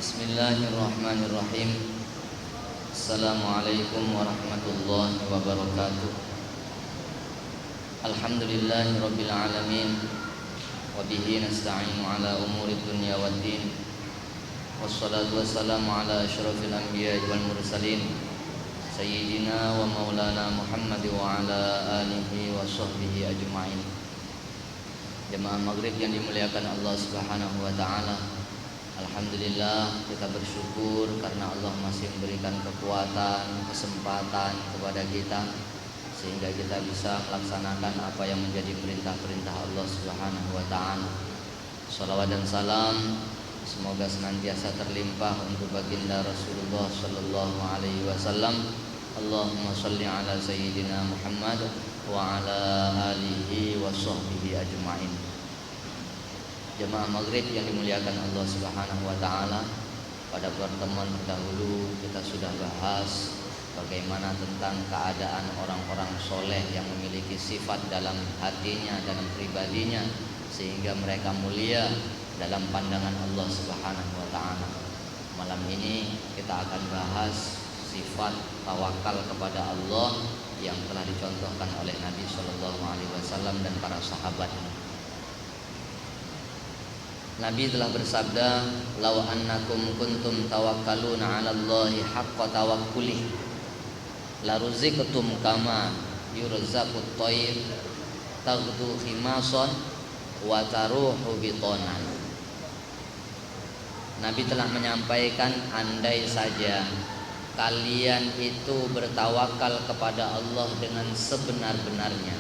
Bismillahirrahmanirrahim. Assalamualaikum warahmatullahi wabarakatuh. Alhamdulillahirabbil alamin. Wa bihi nasta'inu ala umuri dunya waddin. Wassalatu wassalamu ala asyrafil anbiya'i wal mursalin sayyidina wa maulana Muhammad wa ala alihi wa sahbihi ajma'in. Jemaah maghrib yang dimuliakan Allah Subhanahu wa taala. Alhamdulillah, kita bersyukur karena Allah masih memberikan kekuatan, kesempatan kepada kita sehingga kita bisa melaksanakan apa yang menjadi perintah-perintah Allah Subhanahu wa taala. Shalawat dan salam semoga senantiasa terlimpah untuk baginda Rasulullah sallallahu alaihi wasallam. Allahumma shalli ala sayyidina Muhammad wa ala alihi wa sahbihi ajma'in. Jemaah maghrib yang dimuliakan Allah Subhanahu wa taala, pada pertemuan terdahulu kita sudah bahas bagaimana tentang keadaan orang-orang soleh yang memiliki sifat dalam hatinya, dalam pribadinya, sehingga mereka mulia dalam pandangan Allah Subhanahu wa taala. Malam ini kita akan bahas sifat tawakal kepada Allah yang telah dicontohkan oleh Nabi Shallallahu alaihi wasallam dan para sahabatnya. Nabi telah bersabda, "Law annakum kuntum tawakkaluna 'ala Allahi haqqa tawakkulih, la ruziqtum kama yurzaqut tayr, taghdu khimasan wa taruhu bitonan." Nabi telah menyampaikan, andai saja kalian itu bertawakal kepada Allah dengan sebenar-benarnya,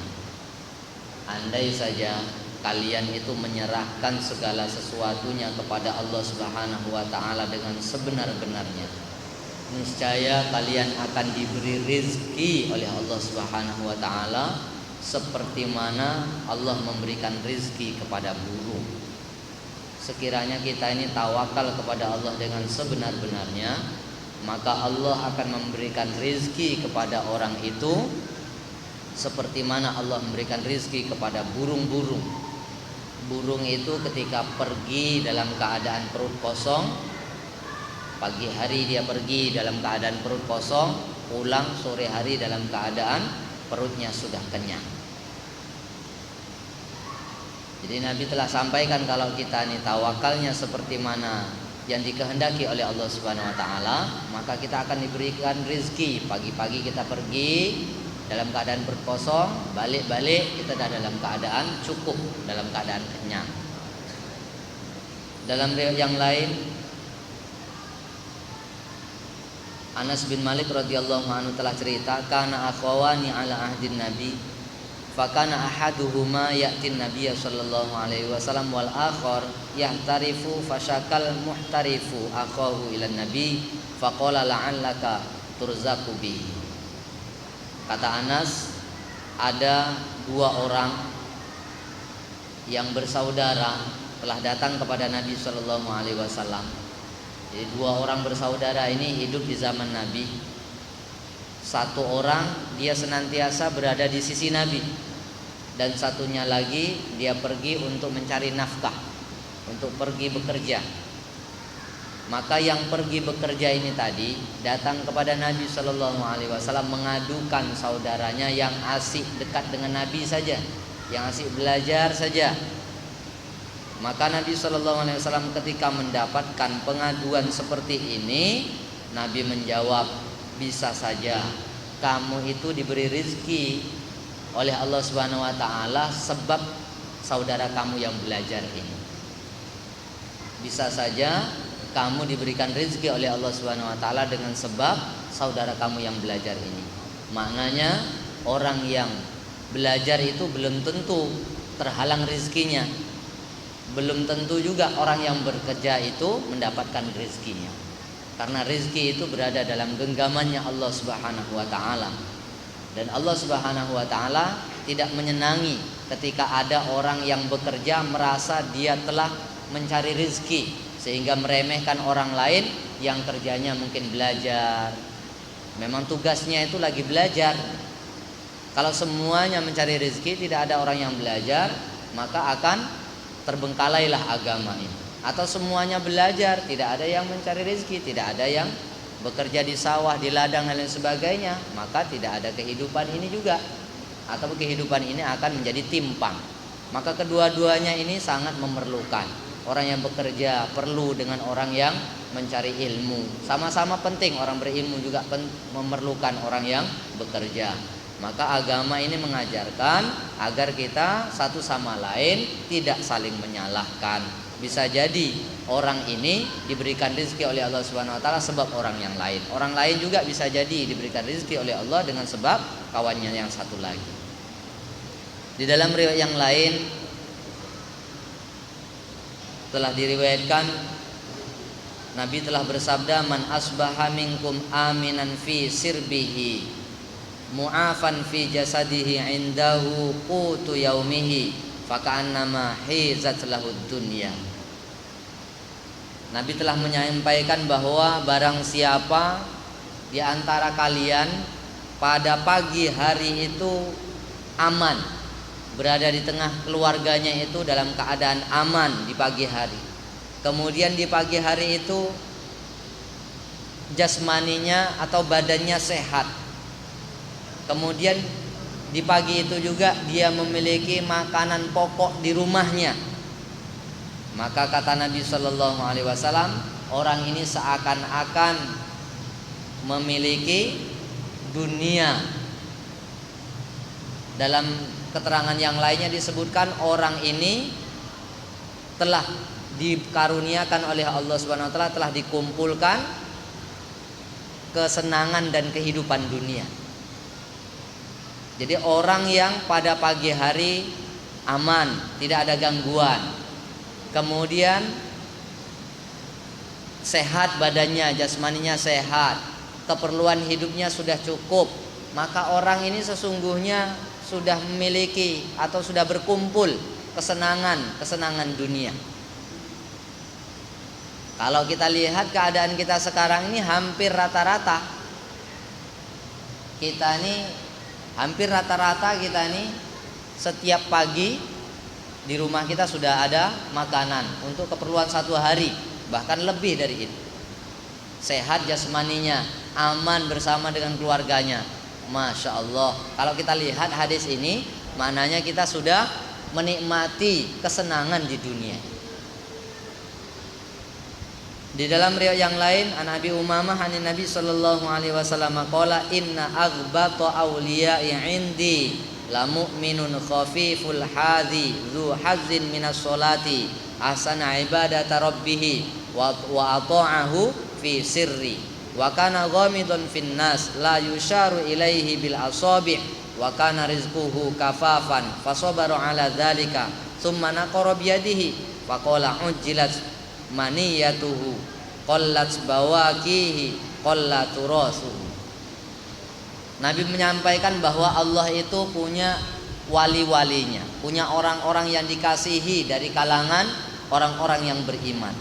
andai saja kalian itu menyerahkan segala sesuatunya kepada Allah Subhanahu wa taala dengan sebenar-benarnya, niscaya kalian akan diberi rizki oleh Allah Subhanahu wa taala seperti mana Allah memberikan rizki kepada burung. Sekiranya kita ini tawakal kepada Allah dengan sebenar-benarnya, maka Allah akan memberikan rizki kepada orang itu seperti mana Allah memberikan rizki kepada burung-burung. Burung itu ketika pergi dalam keadaan perut kosong, pagi hari dia pergi dalam keadaan perut kosong, pulang sore hari dalam keadaan perutnya sudah kenyang. Jadi Nabi telah sampaikan kalau kita ini tawakalnya seperti mana yang dikehendaki oleh Allah Subhanahu wa taala, maka kita akan diberikan rezeki. Pagi-pagi kita pergi dalam keadaan perut kosong, balik-balik kita dah dalam keadaan cukup, dalam keadaan kenyang. Dalam riwayat yang lain, Anas bin Malik radhiyallahu anhu telah cerita, kana akhwani ala ahdin nabi, fakana ahaduhuma ya'tin nabiyya sallallahu alaihi wasallam wal akhar yahtarifu fasyakal muhtarifu akhahu ila nabi faqala la'allaka turzaqu bihi. Kata Anas, ada dua orang yang bersaudara telah datang kepada Nabi Shallallahu Alaihi Wasallam. Jadi dua orang bersaudara ini hidup di zaman Nabi. Satu orang dia senantiasa berada di sisi Nabi, dan satunya lagi dia pergi untuk mencari nafkah, untuk pergi bekerja. Maka yang pergi bekerja ini tadi datang kepada Nabi Shallallahu Alaihi Wasallam mengadukan saudaranya yang asik dekat dengan Nabi saja, yang asik belajar saja. Maka Nabi Shallallahu Alaihi Wasallam ketika mendapatkan pengaduan seperti ini, Nabi menjawab, bisa saja kamu itu diberi rezeki oleh Allah Subhanahu Wa Taala sebab saudara kamu yang belajar ini. Bisa saja kamu diberikan rezeki oleh Allah Subhanahu wa taala dengan sebab saudara kamu yang belajar ini. Maknanya orang yang belajar itu belum tentu terhalang rezekinya. Belum tentu juga orang yang bekerja itu mendapatkan rezekinya. Karena rezeki itu berada dalam genggamannya Allah Subhanahu wa taala. Dan Allah Subhanahu wa taala tidak menyenangi ketika ada orang yang bekerja merasa dia telah mencari rezeki sehingga meremehkan orang lain yang kerjanya mungkin belajar. Memang tugasnya itu lagi belajar. Kalau semuanya mencari rezeki, tidak ada orang yang belajar, maka akan terbengkalailah agama ini. atau semuanya belajar, tidak ada yang mencari rezeki, tidak ada yang bekerja di sawah, di ladang dan lain sebagainya, maka tidak ada kehidupan ini juga, atau kehidupan ini akan menjadi timpang. Maka kedua-duanya ini sangat memerlukan. Orang yang bekerja perlu dengan orang yang mencari ilmu. Sama-sama penting, orang berilmu juga memerlukan orang yang bekerja. Maka agama ini mengajarkan agar kita satu sama lain tidak saling menyalahkan. Bisa jadi orang ini diberikan rezeki oleh Allah Subhanahu wa taala sebab orang yang lain. Orang lain juga bisa jadi diberikan rezeki oleh Allah dengan sebab kawannya yang satu lagi. Di dalam riwayat yang lain telah diriwayatkan Nabi telah bersabda, man asbaha minkum aminan fi sirbihi mu'afan fi jasadihi indahu qutu yaumihi faka'annama hizat lahud dunya. Nabi telah menyampaikan bahwa barang siapa di antara kalian pada pagi hari itu aman, berada di tengah keluarganya itu dalam keadaan aman di pagi hari. Kemudian di pagi hari itu jasmaninya atau badannya sehat. Kemudian di pagi itu juga dia memiliki makanan pokok di rumahnya. Maka kata Nabi Shallallahu Alaihi Wasallam, orang ini seakan-akan memiliki dunia. Dalam keterangan yang lainnya disebutkan orang ini telah dikaruniakan oleh Allah Subhanahu Wa Taala, telah dikumpulkan kesenangan dan kehidupan dunia. Jadi orang yang pada pagi hari aman, tidak ada gangguan. Kemudian sehat badannya, jasmaninya sehat, keperluan hidupnya sudah cukup, maka orang ini sesungguhnya sudah memiliki atau sudah berkumpul kesenangan dunia. Kalau kita lihat keadaan kita sekarang ini hampir rata-rata kita nih setiap pagi di rumah kita sudah ada makanan untuk keperluan satu hari, bahkan lebih dari itu. Sehat jasmaninya, aman bersama dengan keluarganya. Masya Allah. Kalau kita lihat hadis ini, maknanya kita sudah menikmati kesenangan di dunia. Di dalam riwayat yang lain, an Abi Umamah an Nabi sallallahu alaihi wasallam qala inna aghbata awliya'i indi la mu'minun khafiful hadhi dzu hazzin minas sholati ahsana ibadata rabbih wa ata'ahu fi sirri wa kana ghamidun fin nas la yusharu ilaihi bil asabi' wa kana rizquhu kafafan fasabara ala dzalika thumma naqara bi yadihi faqala ujjilat maniyatuhu qallat bawaqihi qallatu rasuhu. Nabi menyampaikan bahwa Allah itu punya wali-walinya, punya orang-orang yang dikasihi dari kalangan orang-orang yang beriman.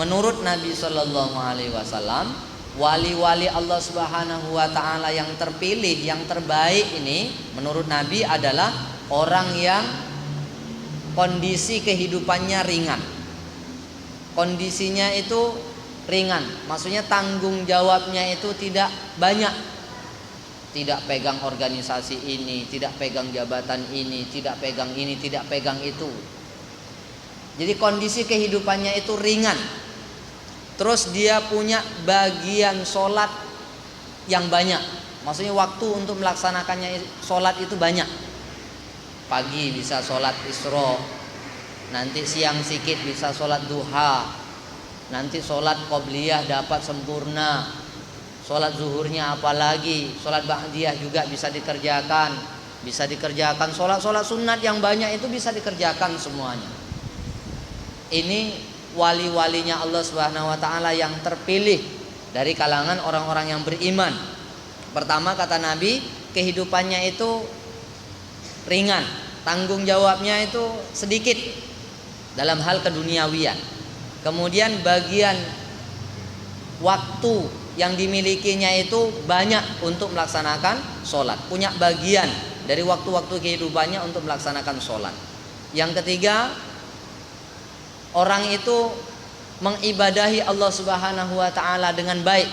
Menurut Nabi Shallallahu Alaihi Wasallam, wali-wali Allah Subhanahu Wa Taala yang terpilih, yang terbaik ini, menurut Nabi adalah orang yang kondisi kehidupannya ringan. Kondisinya itu ringan, maksudnya tanggung jawabnya itu tidak banyak. Tidak pegang organisasi ini, tidak pegang jabatan ini, tidak pegang ini, tidak pegang itu. Jadi kondisi kehidupannya itu ringan. Terus dia punya bagian sholat yang banyak. Maksudnya waktu untuk melaksanakannya sholat itu banyak. Pagi bisa sholat isra, nanti siang sikit bisa sholat duha, nanti sholat qobliyah dapat sempurna, sholat zuhurnya apalagi, sholat ba'diyah juga bisa dikerjakan, sholat sunat yang banyak itu bisa dikerjakan semuanya. Ini wali-walinya Allah Subhanahu Wa Taala yang terpilih dari kalangan orang-orang yang beriman. Pertama kata Nabi, kehidupannya itu ringan, tanggung jawabnya itu sedikit dalam hal keduniawian. Kemudian bagian waktu yang dimilikinya itu banyak untuk melaksanakan sholat, punya bagian dari waktu-waktu kehidupannya untuk melaksanakan sholat. Yang ketiga, orang itu mengibadahi Allah Subhanahu wa taala dengan baik.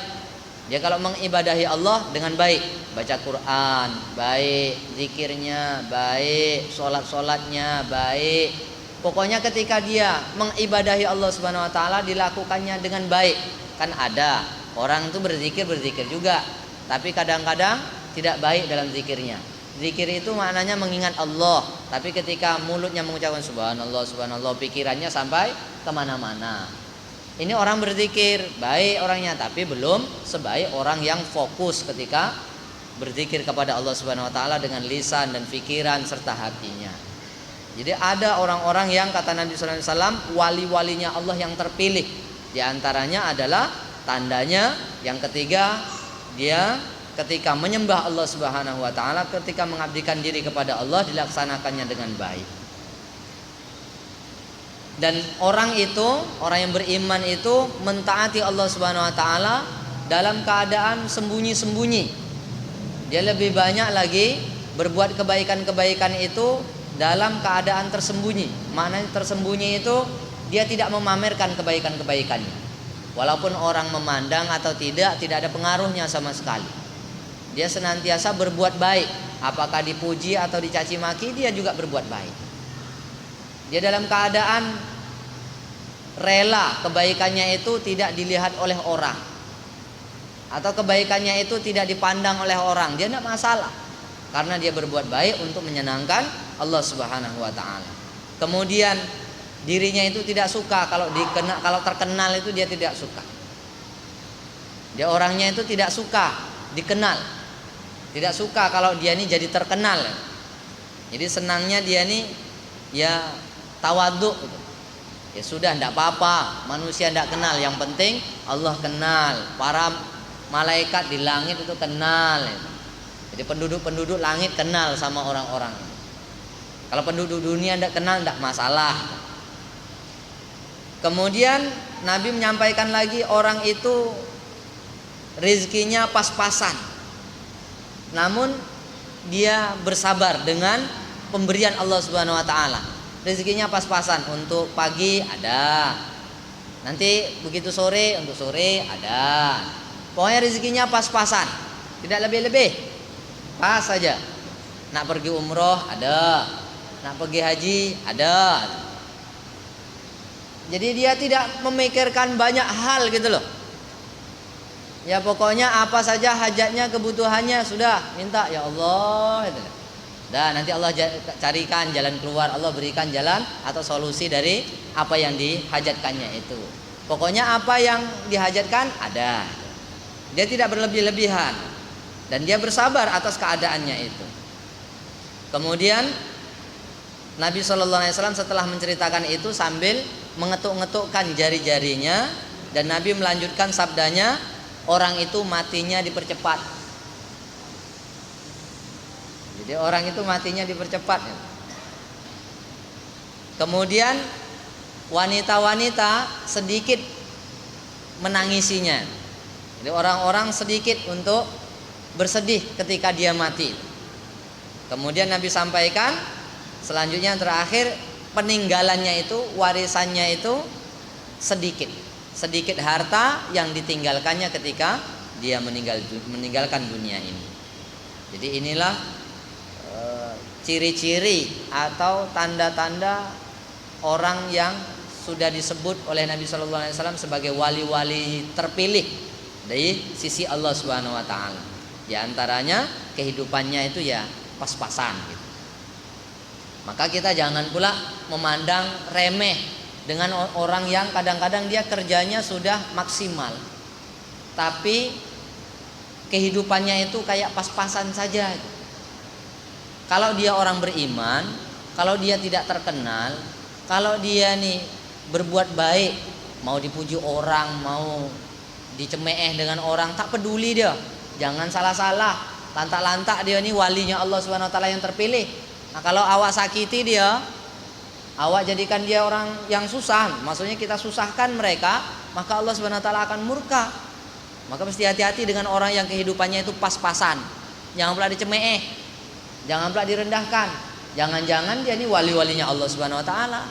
Dia kalau mengibadahi Allah dengan baik, baca Quran baik, zikirnya baik, sholatnya baik. Pokoknya ketika dia mengibadahi Allah Subhanahu wa taala dilakukannya dengan baik. Kan ada orang itu berzikir juga, tapi kadang-kadang tidak baik dalam zikirnya. Zikir itu maknanya mengingat Allah, tapi ketika mulutnya mengucapkan subhanallah, subhanallah, pikirannya sampai kemana-mana. Ini orang berzikir, baik orangnya, tapi belum sebaik orang yang fokus ketika berzikir kepada Allah Subhanahu wa taala dengan lisan dan pikiran serta hatinya. Jadi ada orang-orang yang kata Nabi sallallahu alaihi wasallam wali-walinya Allah yang terpilih. Di antaranya adalah tandanya yang ketiga, dia ketika menyembah Allah Subhanahu wa taala, ketika mengabdikan diri kepada Allah dilaksanakannya dengan baik. Dan orang yang beriman itu mentaati Allah Subhanahu wa taala dalam keadaan sembunyi-sembunyi. Dia lebih banyak lagi berbuat kebaikan-kebaikan itu dalam keadaan tersembunyi. Maknanya tersembunyi itu dia tidak memamerkan kebaikan-kebaikannya. Walaupun orang memandang atau tidak ada pengaruhnya sama sekali. Dia senantiasa berbuat baik. Apakah dipuji atau dicaci maki, dia juga berbuat baik. Dia dalam keadaan rela kebaikannya itu tidak dilihat oleh orang, atau kebaikannya itu tidak dipandang oleh orang. Dia tidak masalah, karena dia berbuat baik untuk menyenangkan Allah Subhanahu wa taala. Kemudian dirinya itu tidak suka kalau terkenal, itu dia tidak suka. Dia orangnya itu tidak suka dikenal, tidak suka kalau dia ini jadi terkenal. Jadi senangnya dia ini ya tawaduk gitu. Ya sudah, tidak apa-apa, manusia tidak kenal, yang penting Allah kenal, para malaikat di langit itu kenal. Jadi penduduk langit kenal sama orang-orang. Kalau penduduk dunia tidak kenal, tidak masalah. Kemudian Nabi menyampaikan lagi, orang itu rezekinya pas-pasan, namun dia bersabar dengan pemberian Allah Subhanahu wa taala. Rezekinya pas-pasan, untuk pagi ada, nanti begitu sore untuk sore ada. Pokoknya rezekinya pas-pasan, tidak lebih-lebih, pas saja. Nak pergi umroh ada, nak pergi haji ada. Jadi dia tidak memikirkan banyak hal gitu loh. Ya pokoknya apa saja hajatnya, kebutuhannya, sudah minta ya Allah gitu. Dan nanti Allah carikan jalan keluar, Allah berikan jalan atau solusi dari apa yang dihajatkannya itu. Pokoknya apa yang dihajatkan ada. Dia tidak berlebih-lebihan dan dia bersabar atas keadaannya itu. Kemudian Nabi SAW setelah menceritakan itu sambil mengetuk-ngetukkan jari-jarinya, dan Nabi melanjutkan sabdanya, orang itu matinya dipercepat. Jadi orang itu matinya dipercepat. Kemudian wanita-wanita sedikit menangisinya. Jadi orang-orang sedikit untuk bersedih ketika dia mati. Kemudian Nabi sampaikan selanjutnya, terakhir, peninggalannya itu, warisannya itu sedikit harta yang ditinggalkannya ketika dia meninggalkan dunia ini. Jadi inilah ciri-ciri atau tanda-tanda orang yang sudah disebut oleh Nabi Shallallahu Alaihi Wasallam sebagai wali-wali terpilih dari sisi Allah Subhanahu Wa Taala. Di antaranya kehidupannya itu ya pas-pasan gitu. Maka kita jangan pula memandang remeh dengan orang yang kadang-kadang dia kerjanya sudah maksimal, tapi kehidupannya itu kayak pas-pasan saja. Kalau dia orang beriman, kalau dia tidak terkenal, kalau dia nih berbuat baik, mau dipuji orang, mau dicemeeh dengan orang, tak peduli dia. Jangan salah-salah, lantak-lantak dia nih walinya Allah Subhanahu wa taala yang terpilih. Nah, kalau awak sakiti dia, awak jadikan dia orang yang susah, maksudnya kita susahkan mereka, maka Allah Subhanahu wa taala akan murka. Maka mesti hati-hati dengan orang yang kehidupannya itu pas-pasan. Jangan pula dicemeeh, jangan pula direndahkan. Jangan-jangan dia ini wali-walinya Allah Subhanahu wa taala.